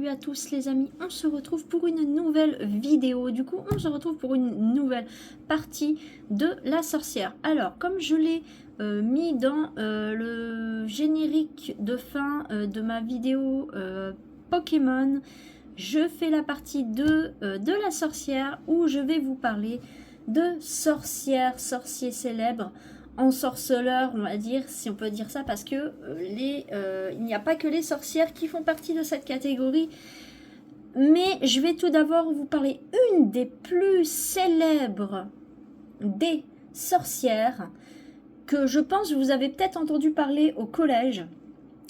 à tous les amis, on se retrouve pour une nouvelle vidéo, du coup on se retrouve pour une nouvelle partie de la sorcière. Alors comme je l'ai mis dans le générique de fin de ma vidéo Pokémon, je fais la partie 2 de la sorcière où je vais vous parler de sorcières, sorciers célèbres, ensorceleurs, on va dire, si on peut dire ça, parce que il n'y a pas que les sorcières qui font partie de cette catégorie. Mais je vais tout d'abord vous parler une des plus célèbres des sorcières que je pense que vous avez peut-être entendu parler au collège.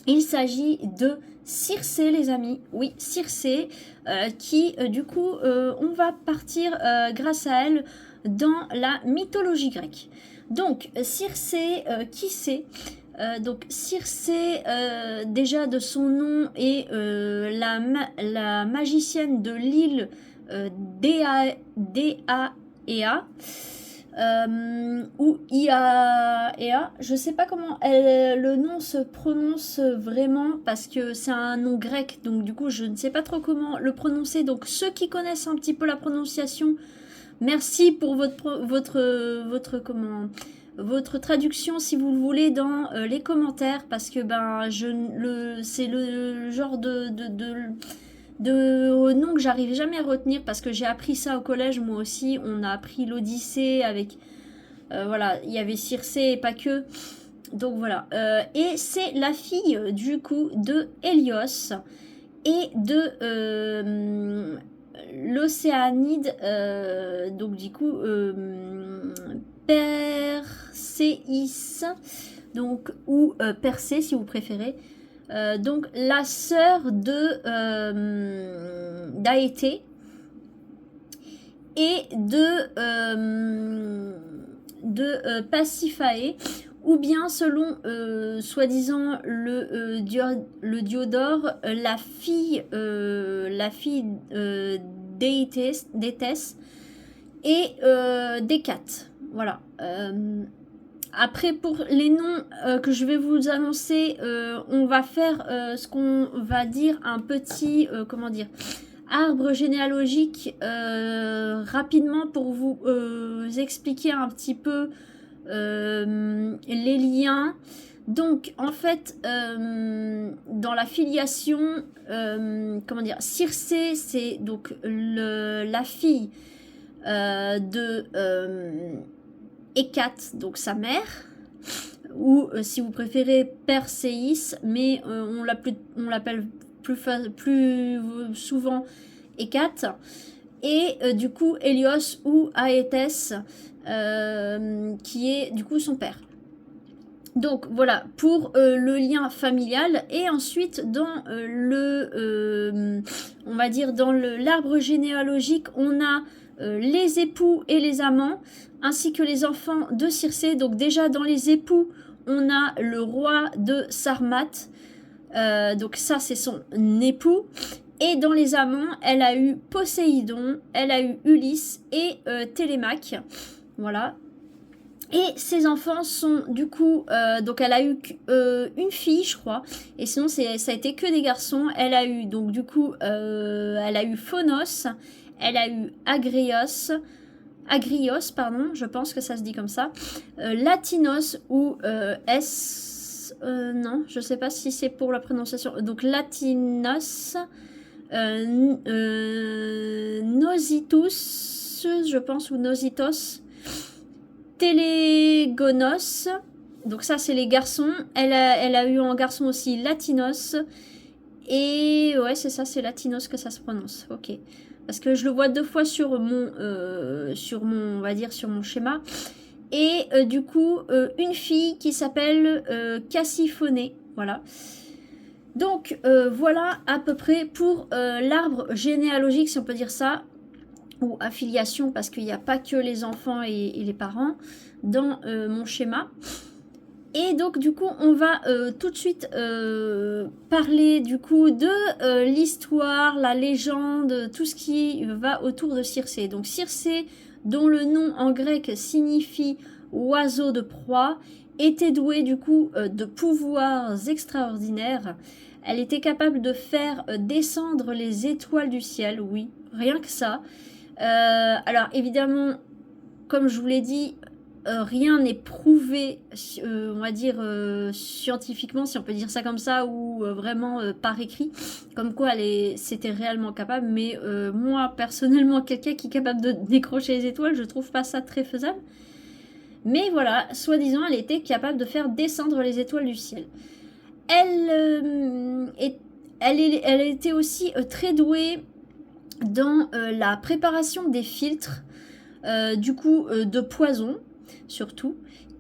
Il s'agit de Circé, les amis. Oui, Circé, qui, du coup, on va partir grâce à elle dans la mythologie grecque. Donc, Circé, qui c'est donc Circé, déjà de son nom, est la magicienne de l'île Dea, ou Iaea, je sais pas comment le nom se prononce vraiment parce que c'est un nom grec, donc du coup je ne sais pas trop comment le prononcer. Donc ceux qui connaissent un petit peu la prononciation, merci pour votre traduction si vous le voulez dans les commentaires, parce que ben c'est le genre de noms que j'arrive jamais à retenir parce que j'ai appris ça au collège. Moi aussi on a appris l'Odyssée avec voilà, il y avait Circé et pas que, donc voilà, et c'est la fille du coup de Hélios et de l'Océanide, donc du coup Perséis, donc ou Persée si vous préférez. Donc la sœur de d'Aéthée et de Pasiphae, ou bien selon soi-disant le Diodore, la fille d'Éthès et d'Hécate. Voilà. Après, pour les noms que je vais vous annoncer, on va faire ce qu'on va dire un petit, comment dire, arbre généalogique rapidement pour vous expliquer un petit peu les liens. Donc, en fait, dans la filiation, comment dire, Circé, c'est donc la fille de Hécate, donc sa mère, ou si vous préférez Perséis, mais on l'appelle plus souvent Hécate, et du coup Hélios ou Aéthès, qui est du coup son père. Donc voilà pour le lien familial. Et ensuite dans on va dire dans l'arbre généalogique, on a les époux et les amants, ainsi que les enfants de Circé. Donc déjà dans les époux, on a le roi de Sarmath, donc ça c'est son époux. Et dans les amants, elle a eu Poséidon, elle a eu Ulysse et Télémaque. Voilà. Et ses enfants sont du coup, donc elle a eu une fille je crois, et sinon ça a été que des garçons. Elle a eu donc du coup, elle a eu Phonos, elle a eu Agrios pardon, je pense que ça se dit comme ça, Latinos ou non, je sais pas si c'est pour la prononciation, donc Latinos, Nositus, je pense, ou Nositos, Télégonos, donc ça c'est les garçons. Elle a eu en garçon aussi Latinos, et ouais c'est ça, c'est Latinos que ça se prononce, ok. Parce que je le vois deux fois sur mon, on va dire sur mon schéma. Et du coup, une fille qui s'appelle Cassiphonée, voilà. Donc voilà à peu près pour l'arbre généalogique, si on peut dire ça, ou affiliation, parce qu'il n'y a pas que les enfants et les parents dans mon schéma. Et donc du coup on va tout de suite parler du coup de l'histoire, la légende, tout ce qui va autour de Circé. Donc Circé, dont le nom en grec signifie oiseau de proie, était douée du coup de pouvoirs extraordinaires. Elle était capable de faire descendre les étoiles du ciel, oui, rien que ça. Alors évidemment, comme je vous l'ai dit, rien n'est prouvé, on va dire, scientifiquement, si on peut dire ça comme ça, ou vraiment par écrit, comme quoi c'était réellement capable. Mais moi, personnellement, quelqu'un qui est capable de décrocher les étoiles, je trouve pas ça très faisable. Mais voilà, soi-disant, elle était capable de faire descendre les étoiles du ciel. Elle était aussi très douée dans la préparation des filtres, du coup de poison surtout,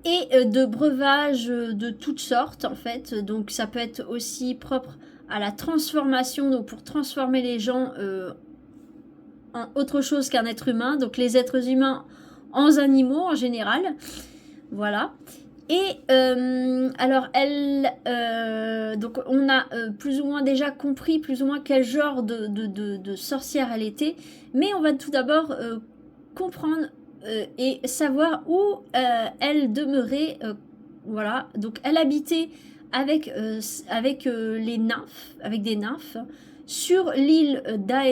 et de breuvages de toutes sortes en fait. Donc ça peut être aussi propre à la transformation, donc pour transformer les gens en autre chose qu'un être humain, donc les êtres humains en animaux en général. Voilà. Et alors donc on a plus ou moins déjà compris plus ou moins quel genre de sorcière elle était, mais on va tout d'abord comprendre et savoir où elle demeurait. Voilà, donc elle habitait avec les nymphes, avec des nymphes, sur l'île d'Eaea.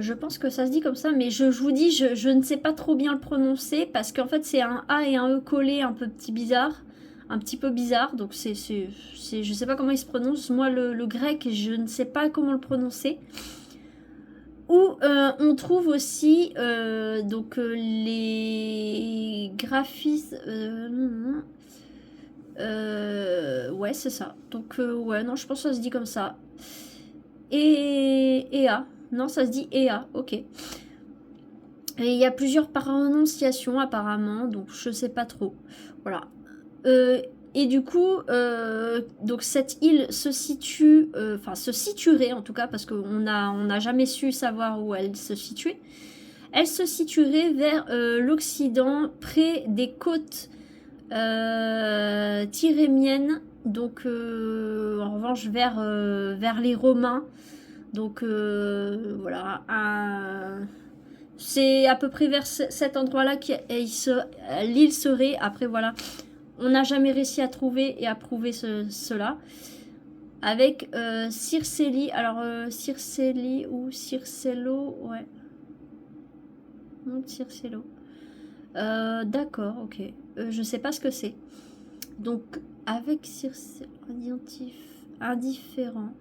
Je pense que ça se dit comme ça, mais je vous dis, je ne sais pas trop bien le prononcer parce qu'en fait c'est un A et un E collés un peu un petit peu bizarre. Donc je sais pas comment il se prononce. Moi le grec, je ne sais pas comment le prononcer. Où on trouve aussi donc les graphismes. Ouais, c'est ça. Donc ouais, non, je pense que ça se dit comme ça. Ea. Non, ça se dit Ea, ok. Et il y a plusieurs prononciations apparemment, donc je sais pas trop. Voilà. Et du coup, donc cette île se situe, enfin se situerait en tout cas, parce qu'on n'a jamais su savoir où elle se situait. Elle se situerait vers l'Occident, près des côtes tyrrhéniennes, donc en revanche vers les Romains. Donc voilà, c'est à peu près vers cet endroit-là que l'île serait. Après voilà, on n'a jamais réussi à trouver et à prouver cela. Avec Circélie, alors Circélie ou Circello, ouais. Non, Circello. D'accord, ok. Je sais pas ce que c'est. Donc avec Circello, indifférent.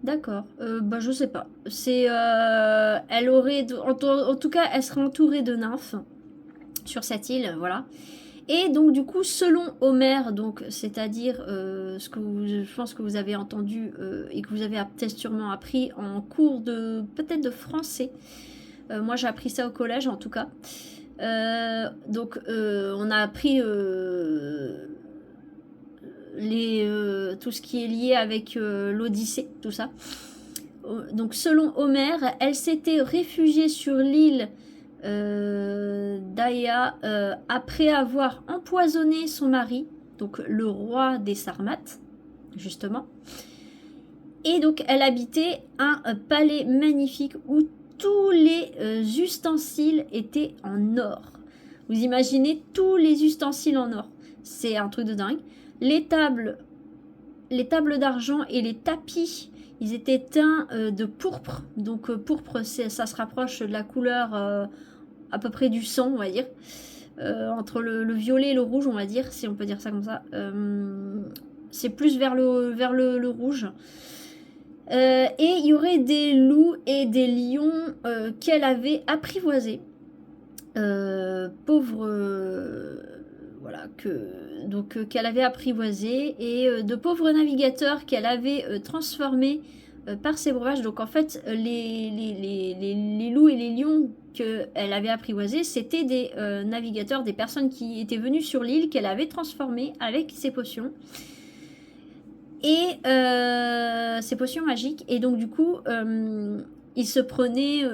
D'accord, bah je sais pas. Elle aurait, en tout cas, elle serait entourée de nymphes sur cette île, voilà. Et donc du coup, selon Homère, donc c'est-à-dire ce que je pense que vous avez entendu et que vous avez peut-être sûrement appris en cours peut-être de français. Moi, j'ai appris ça au collège, en tout cas. Donc, on a appris tout ce qui est lié avec l'Odyssée, tout ça. Donc selon Homère, elle s'était réfugiée sur l'île d'Aia après avoir empoisonné son mari, donc le roi des Sarmates, justement. Et donc elle habitait un palais magnifique où tous les ustensiles étaient en or. Vous imaginez tous les ustensiles en or. C'est un truc de dingue. Les tables d'argent et les tapis, ils étaient teints de pourpre. Donc pourpre, ça se rapproche de la couleur à peu près du sang, on va dire. Entre le violet et le rouge, on va dire, si on peut dire ça comme ça. C'est plus vers le rouge. Et il y aurait des loups et des lions qu'elle avait apprivoisés. Voilà, qu'elle avait apprivoisé, et de pauvres navigateurs qu'elle avait transformés par ses breuvages. Donc en fait, les loups et les lions qu'elle avait apprivoisés, c'était des navigateurs, des personnes qui étaient venues sur l'île qu'elle avait transformées avec ses potions. Et ces potions magiques. Et donc du coup, ils se promenaient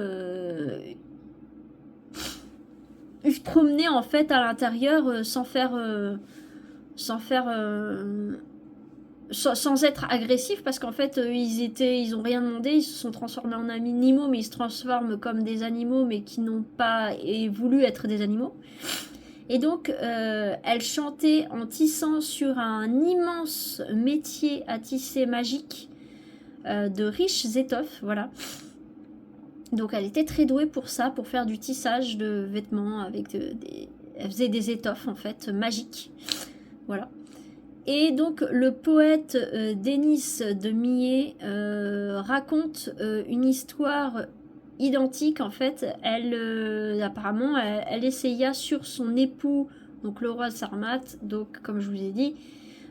en fait à l'intérieur sans être agressifs, parce qu'en fait ils ont rien demandé, ils se sont transformés en animaux, mais ils se transforment comme des animaux mais qui n'ont pas voulu être des animaux. Et donc, elle chantait en tissant sur un immense métier à tisser magique de riches étoffes, voilà. Donc, elle était très douée pour ça, pour faire du tissage de vêtements avec elle faisait des étoffes, en fait, magiques, voilà. Et donc, le poète Denis de Millet raconte une histoire identique, en fait. Apparemment, elle essaya sur son époux, donc le roi de Sarmat, donc comme je vous ai dit,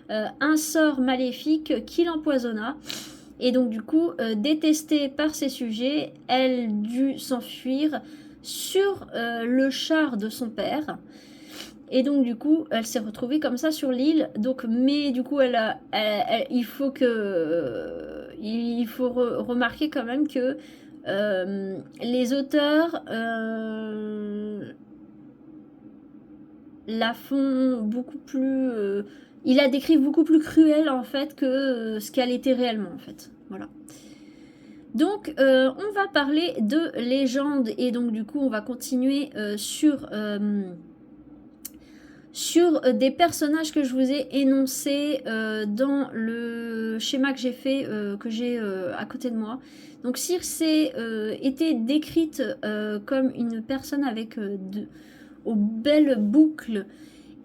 un sort maléfique qui l'empoisonna. Et donc du coup, détestée par ses sujets, elle dut s'enfuir sur le char de son père. Et donc du coup, elle s'est retrouvée comme ça sur l'île. Donc, mais du coup, il faut remarquer quand même que les auteurs la font beaucoup plus... ils la décrivent beaucoup plus cruelle en fait que ce qu'elle était réellement en fait. Voilà. Donc on va parler de légendes et donc du coup on va continuer sur des personnages que je vous ai énoncés dans le schéma que j'ai fait, que j'ai à côté de moi. Donc Circé était décrite comme une personne avec aux belles boucles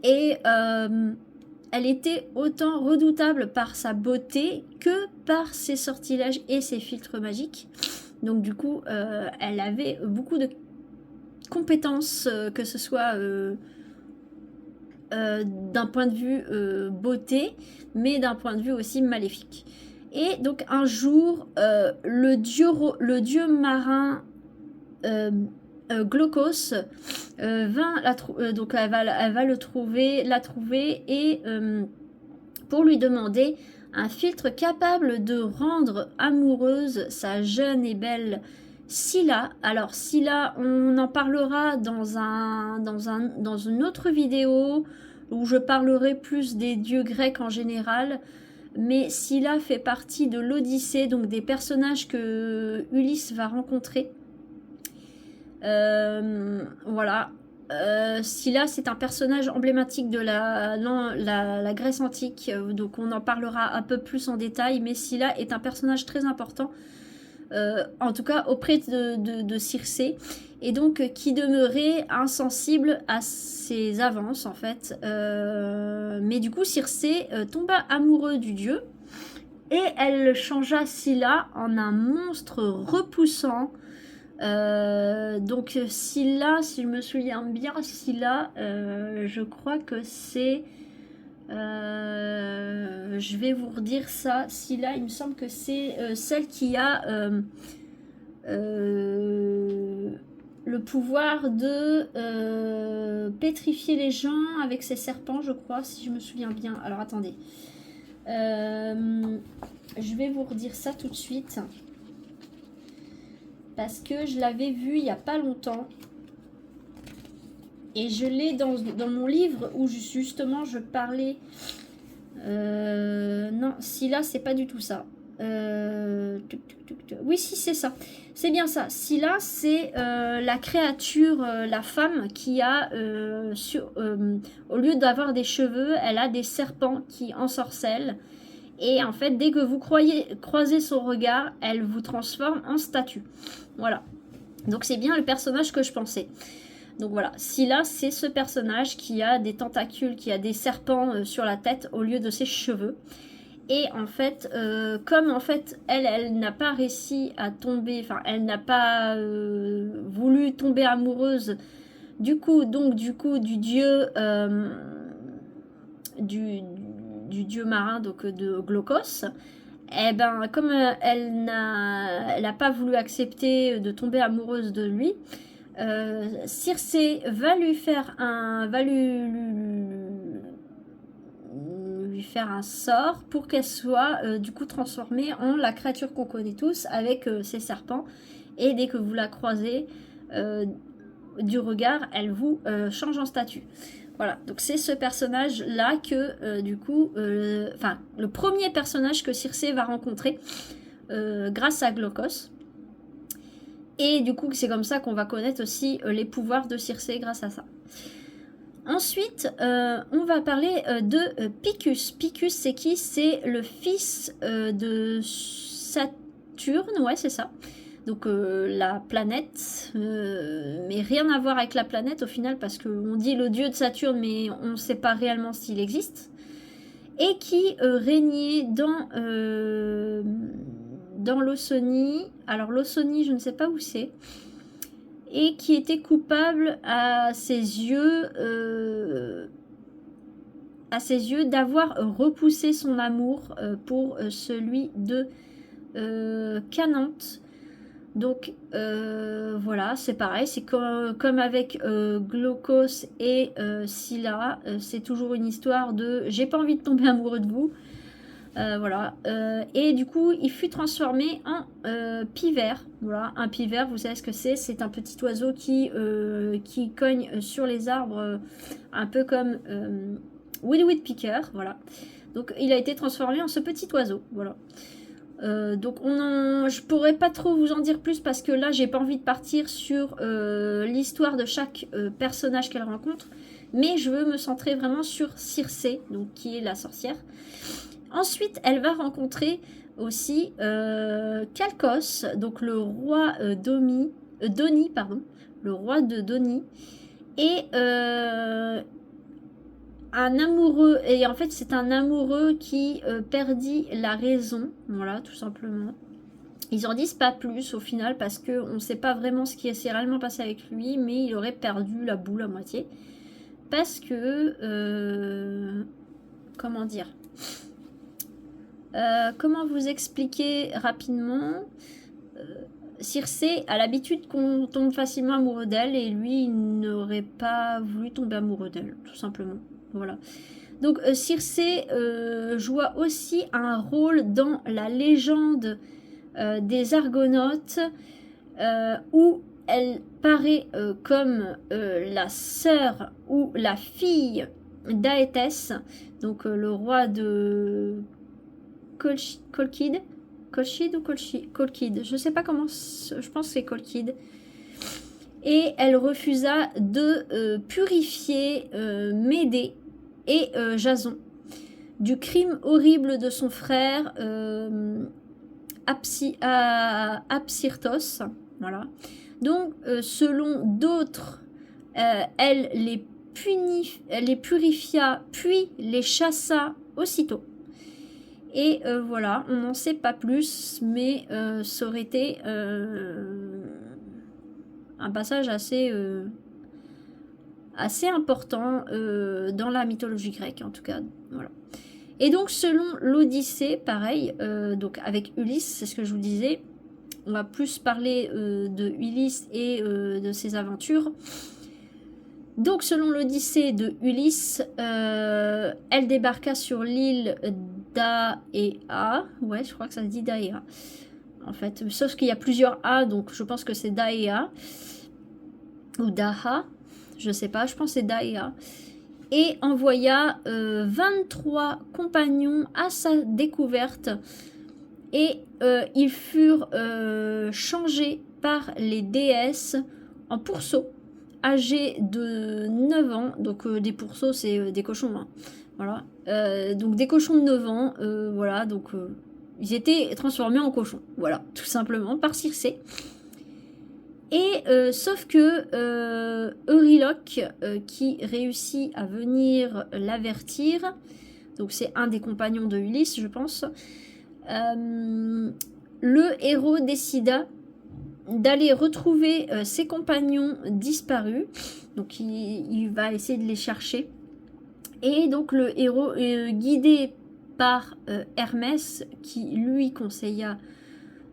et elle était autant redoutable par sa beauté que par ses sortilèges et ses filtres magiques. Donc du coup, elle avait beaucoup de compétences, que ce soit d'un point de vue beauté, mais d'un point de vue aussi maléfique. Et donc un jour, le dieu marin Glaucos donc elle va la trouver et pour lui demander un filtre capable de rendre amoureuse sa jeune et belle Scylla. Alors Scylla, on en parlera dans une autre vidéo où je parlerai plus des dieux grecs en général. Mais Scylla fait partie de l'Odyssée, donc des personnages que Ulysse va rencontrer. Voilà. Scylla, c'est un personnage emblématique de la Grèce antique, donc on en parlera un peu plus en détail, mais Scylla est un personnage très important, en tout cas auprès de Circé, et donc qui demeurait insensible à ses avances, en fait. Mais du coup, Circé tomba amoureux du dieu, et elle changea Scylla en un monstre repoussant. Donc Scylla, si je me souviens bien, Scylla, je crois que c'est... je vais vous redire ça. Scylla, il me semble que c'est celle qui a le pouvoir de pétrifier les gens avec ses serpents, je crois, si je me souviens bien. Alors attendez. Je vais vous redire ça tout de suite. Parce que je l'avais vu il n'y a pas longtemps. Et je l'ai dans mon livre où justement je parlais... non, Scylla, c'est pas du tout ça. Oui, si, c'est ça. C'est bien ça. Scylla, c'est la créature, la femme qui a... au lieu d'avoir des cheveux, elle a des serpents qui ensorcellent. Et en fait, dès que vous croisez son regard, elle vous transforme en statue. Voilà. Donc c'est bien le personnage que je pensais. Donc voilà, Scylla, c'est ce personnage qui a des tentacules, qui a des serpents sur la tête au lieu de ses cheveux. Et en fait, comme en fait, elle n'a pas réussi à tomber, enfin, elle n'a pas voulu tomber amoureuse du dieu du dieu marin, donc de Glaucos. Et ben, comme elle n'a pas voulu accepter de tomber amoureuse de lui, Circé va lui faire lui faire un sort pour qu'elle soit du coup transformée en la créature qu'on connaît tous avec ses serpents. Et dès que vous la croisez du regard, elle vous change en statue. Voilà, donc c'est ce personnage-là que, du coup, enfin, le premier personnage que Circé va rencontrer grâce à Glaucos. Et du coup, c'est comme ça qu'on va connaître aussi les pouvoirs de Circé grâce à ça. Ensuite, on va parler de Picus. Picus, c'est qui? C'est le fils de Saturne, ouais, c'est ça. Donc la planète, mais rien à voir avec la planète au final, parce qu'on dit le dieu de Saturne, mais on ne sait pas réellement s'il existe. Et qui régnait dans l'Ausonie. Alors l'Ausonie, je ne sais pas où c'est. Et qui était coupable à ses yeux d'avoir repoussé son amour pour celui de Canante. Donc voilà, c'est pareil, c'est comme avec Glaucos et Scylla, c'est toujours une histoire de j'ai pas envie de tomber amoureux de vous. Voilà, et du coup il fut transformé en pivert. Voilà, un pivert, vous savez ce que c'est un petit oiseau qui cogne sur les arbres, un peu comme Willy Woodpecker. Voilà, donc il a été transformé en ce petit oiseau. Voilà. Donc je pourrais pas trop vous en dire plus parce que là j'ai pas envie de partir sur l'histoire de chaque personnage qu'elle rencontre, mais je veux me centrer vraiment sur Circé, donc qui est la sorcière. Ensuite, elle va rencontrer aussi Calcos, donc le roi Doni, le roi de Doni, et un amoureux, et en fait c'est un amoureux qui perdit la raison, voilà, tout simplement. Ils en disent pas plus au final parce qu'on ne sait pas vraiment ce qui s'est réellement passé avec lui, mais il aurait perdu la boule à moitié. Parce que, comment dire, comment vous expliquer rapidement, Circé a l'habitude qu'on tombe facilement amoureux d'elle et lui il n'aurait pas voulu tomber amoureux d'elle, tout simplement. Voilà. Donc Circé joua aussi un rôle dans la légende des Argonautes où elle paraît comme la sœur ou la fille d'Aétès, donc le roi de Colchide ou Colchide, je sais pas comment, je pense que c'est Colchide. Et elle refusa de purifier Médée et Jason du crime horrible de son frère Apsyrtos. Voilà. Donc, selon d'autres, elle les purifia, puis les chassa aussitôt. Et voilà, on n'en sait pas plus, mais ça aurait été un passage assez important dans la mythologie grecque, en tout cas. Voilà. Et donc, selon l'Odyssée, pareil, donc avec Ulysse, c'est ce que je vous disais, on va plus parler de Ulysse et de ses aventures. Donc, selon l'Odyssée de Ulysse, elle débarqua sur l'île d'Aéa. Ouais, je crois que ça se dit d'Aéa. En fait, sauf qu'il y a plusieurs A, donc je pense que c'est d'Aéa. Ou d'Aha. Je sais pas, je pense que c'est d'Aéa. Et envoya 23 compagnons à sa découverte. Et ils furent changés par les déesses en pourceaux, âgés de 9 ans. Donc des pourceaux, c'est des cochons. Hein. Voilà. Donc des cochons de 9 ans. Voilà. Donc ils étaient transformés en cochons. Voilà. Tout simplement par Circé. Et sauf que Euryloque, qui réussit à venir l'avertir, donc c'est un des compagnons de Ulysse, je pense, le héros décida d'aller retrouver ses compagnons disparus. Donc il va essayer de les chercher. Et donc le héros, guidé par Hermès, qui lui conseilla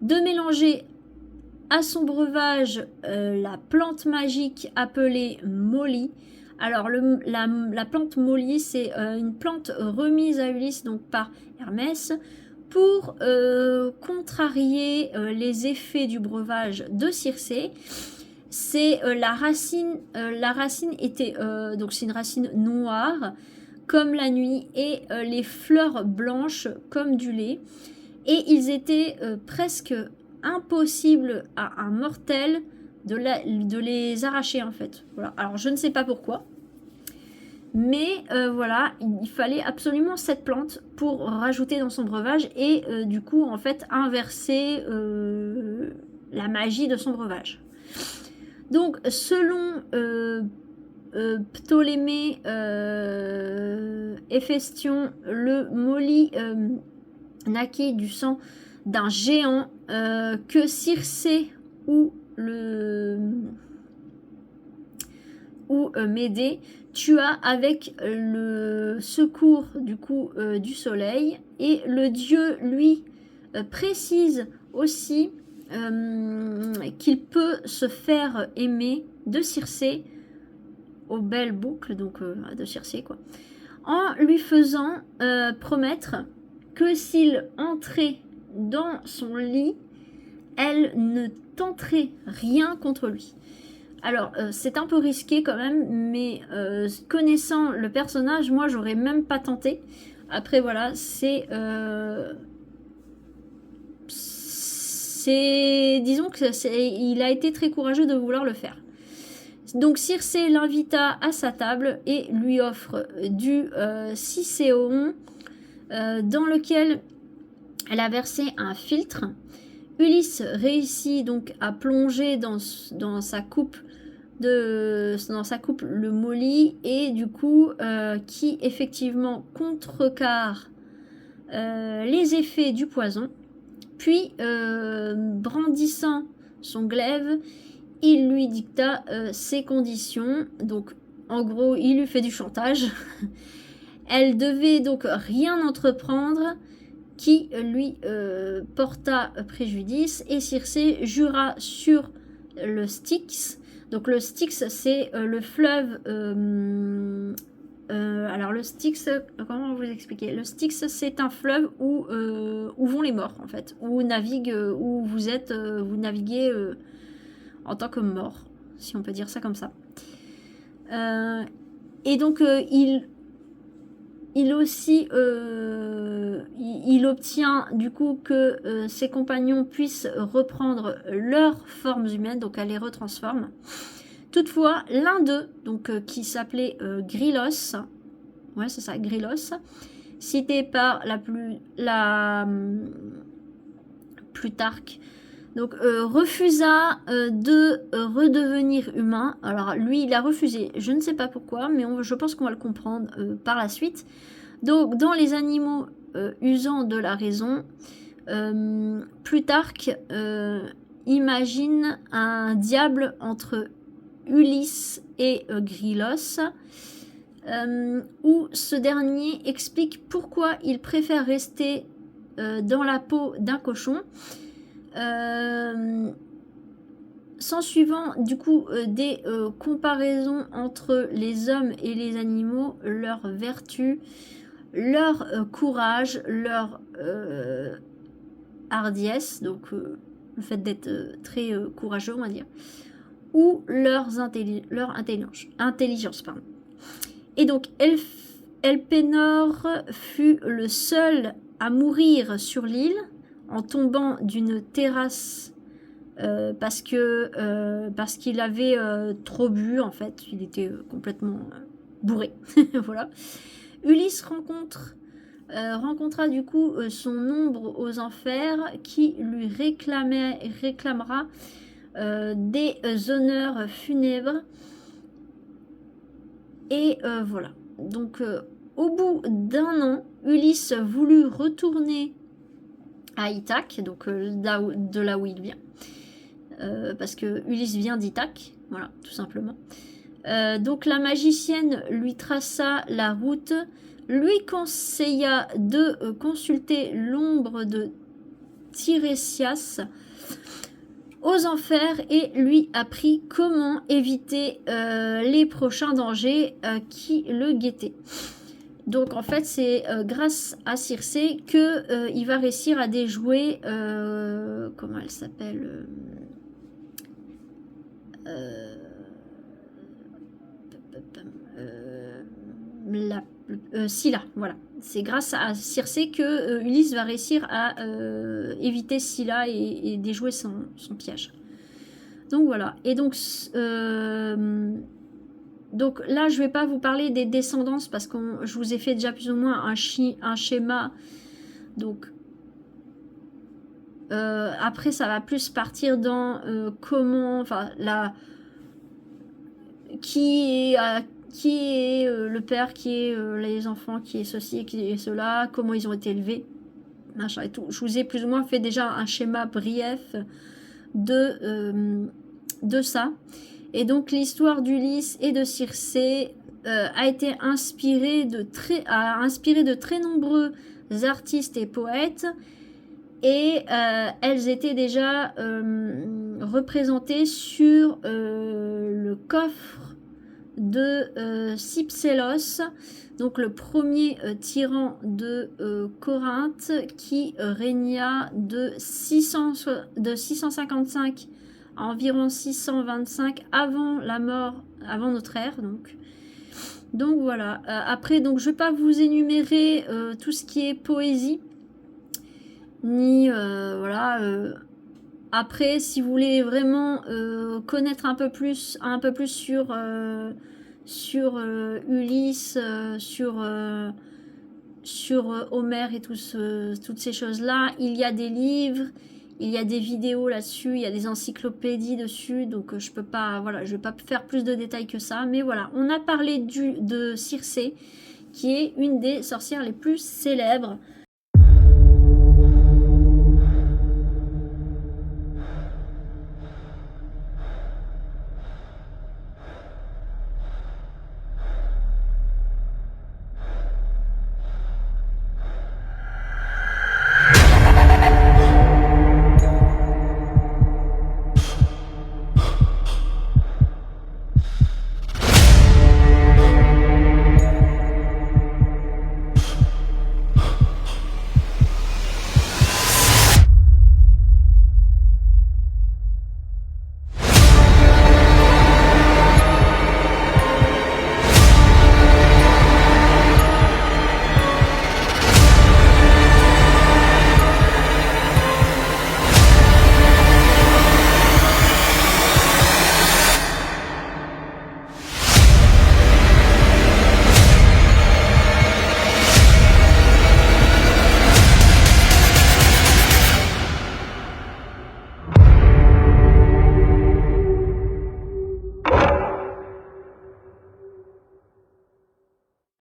de mélanger à son breuvage la plante magique appelée Molly. Alors la plante Molly, c'est une plante remise à Ulysse donc par Hermès pour contrarier les effets du breuvage de Circé. C'est la racine était donc c'est une racine noire comme la nuit et les fleurs blanches comme du lait, et ils étaient presque impossible à un mortel de les arracher en fait. Voilà. Alors je ne sais pas pourquoi. Mais voilà, il fallait absolument cette plante pour rajouter dans son breuvage et du coup en fait inverser la magie de son breuvage. Donc selon Ptolémée Héphaestion, le Molly naquit du sang d'un géant que Circé ou Médée tua avec le secours du coup du soleil, et le dieu lui précise aussi qu'il peut se faire aimer de Circé aux belles boucles, donc de Circé quoi, en lui faisant promettre que s'il entrait dans son lit, elle ne tenterait rien contre lui. Alors, c'est un peu risqué quand même, mais connaissant le personnage, moi, j'aurais même pas tenté. Après, voilà, disons il a été très courageux de vouloir le faire. Donc, Circé l'invita à sa table et lui offre du cicéon dans lequel elle a versé un filtre. Ulysse réussit donc à plonger dans sa coupe le molly, et du coup qui effectivement contrecarre les effets du poison. Puis brandissant son glaive, il lui dicta ses conditions. Donc en gros il lui fait du chantage. Elle devait donc rien entreprendre qui lui porta préjudice, et Circé jura sur le Styx. Donc le Styx, c'est le fleuve. Alors le Styx, comment vous expliquer? Le Styx, c'est un fleuve où vont les morts en fait, où vous naviguez en tant que mort, si on peut dire ça comme ça. Et donc il aussi il obtient du coup que ses compagnons puissent reprendre leurs formes humaines, donc elle les retransforme. Toutefois, l'un d'eux, donc qui s'appelait Grylos, ouais c'est ça, Grylos, cité par Plutarque, donc refusa de redevenir humain. Alors lui il a refusé, je ne sais pas pourquoi, mais je pense qu'on va le comprendre par la suite. Donc dans les animaux usant de la raison, Plutarque imagine un diable entre Ulysse et Grylos, où ce dernier explique pourquoi il préfère rester dans la peau d'un cochon. S'en suivant du coup des comparaisons entre les hommes et les animaux, leur vertu, leur courage, leur hardiesse, donc le fait d'être très courageux on va dire, ou leur intelligence. Pardon. Et donc Elpénor fut le seul à mourir sur l'île en tombant d'une terrasse parce qu'il avait trop bu en fait, il était complètement bourré. Voilà. Ulysse rencontra du coup son ombre aux enfers, qui lui réclamera des honneurs funèbres. Et voilà. Donc au bout d'un an, Ulysse voulut retourner à Ithaque, donc de là où il vient. Parce que Ulysse vient d'Ithaque, voilà, tout simplement. Donc la magicienne lui traça la route, lui conseilla de consulter l'ombre de Tirésias aux enfers, et lui apprit comment éviter les prochains dangers qui le guettaient. Donc en fait c'est grâce à Circé que il va réussir à déjouer comment elle s'appelle Scylla, voilà. C'est grâce à Circé que Ulysse va réussir à éviter Scylla et déjouer son piège. Donc voilà. Et donc donc là, je vais pas vous parler des descendances parce que je vous ai fait déjà plus ou moins un schéma. Donc, après, ça va plus partir dans comment, enfin, qui est le père, qui est les enfants, qui est ceci, qui est cela, comment ils ont été élevés, machin et tout. Je vous ai plus ou moins fait déjà un schéma brief de ça. Et donc l'histoire d'Ulysse et de Circé a été inspirée de très nombreux artistes et poètes, et elles étaient déjà représentées sur le coffre de Cypsélos, donc le premier tyran de Corinthe, qui régna de 655 à environ 625 avant la mort, avant notre ère. Donc voilà. Après, donc, je ne vais pas vous énumérer tout ce qui est poésie, ni voilà. Après, si vous voulez vraiment connaître un peu plus sur Ulysse, sur Homère et toutes ces choses-là, il y a des livres, il y a des vidéos là-dessus, il y a des encyclopédies dessus, donc je peux pas, voilà, je vais pas faire plus de détails que ça, mais voilà, on a parlé de Circé, qui est une des sorcières les plus célèbres